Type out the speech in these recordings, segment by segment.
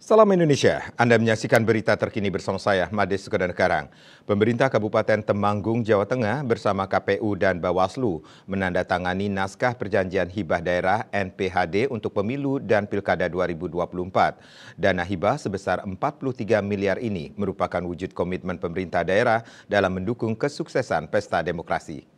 Salam Indonesia, Anda menyaksikan berita terkini bersama saya, Mades Sukadankarang. Pemerintah Kabupaten Temanggung, Jawa Tengah bersama KPU dan Bawaslu menandatangani naskah perjanjian hibah daerah NPHD untuk pemilu dan pilkada 2024. Dana hibah sebesar 43 miliar ini merupakan wujud komitmen pemerintah daerah dalam mendukung kesuksesan pesta demokrasi.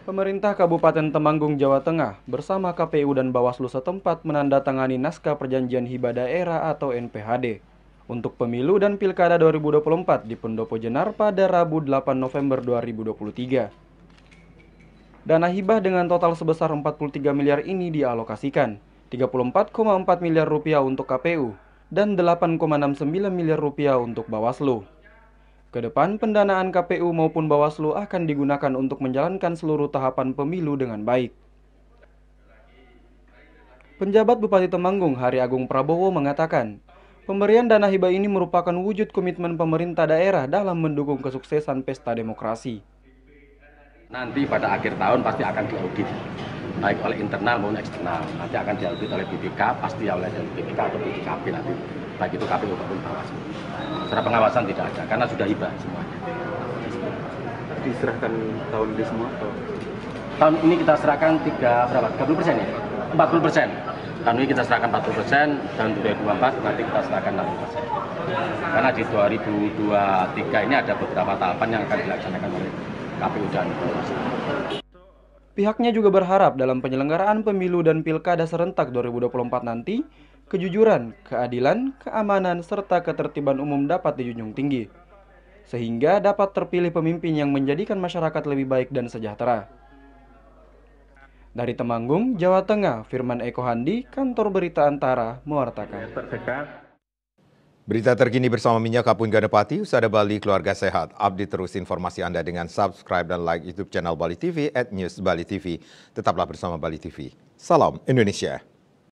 Pemerintah Kabupaten Temanggung, Jawa Tengah bersama KPU dan Bawaslu setempat menandatangani naskah perjanjian hibah daerah atau NPHD untuk pemilu dan pilkada 2024 di Pendopo Jenar pada Rabu 8 November 2023. Dana hibah dengan total sebesar 43 miliar ini dialokasikan 34,4 miliar rupiah untuk KPU dan 8,69 miliar rupiah untuk Bawaslu. Kedepan, pendanaan KPU maupun Bawaslu akan digunakan untuk menjalankan seluruh tahapan pemilu dengan baik. Penjabat Bupati Temanggung, Hari Agung Prabowo mengatakan, pemberian dana hibah ini merupakan wujud komitmen pemerintah daerah dalam mendukung kesuksesan pesta demokrasi. Nanti pada akhir tahun pasti akan diaudit, baik oleh internal maupun eksternal. Nanti akan diaudit oleh BPK, pasti oleh BPK atau BPKP nanti, baik itu KPU maupun Bawaslu. Secara pengawasan tidak ada, karena sudah hibah semuanya. Diserahkan tahun ini semua? Atau? Tahun ini kita serahkan 30% ya? 40%. Tahun ini kita serahkan 40%, tahun 2024 nanti kita serahkan 60%. Karena di 2023 ini ada beberapa tahapan yang akan dilaksanakan oleh KPU dan Bawaslu. Pihaknya juga berharap dalam penyelenggaraan pemilu dan pilkada serentak 2024 nanti, kejujuran, keadilan, keamanan, serta ketertiban umum dapat dijunjung tinggi, sehingga dapat terpilih pemimpin yang menjadikan masyarakat lebih baik dan sejahtera. Dari Temanggung, Jawa Tengah, Firman Eko Handi, Kantor Berita Antara, mewartakan. Berita terkini bersama Minyak Kapun Ganapati, Usada Bali Keluarga Sehat. Update terus informasi Anda dengan subscribe dan like YouTube channel Bali TV @newsbalitv. Tetaplah bersama Bali TV. Salam Indonesia.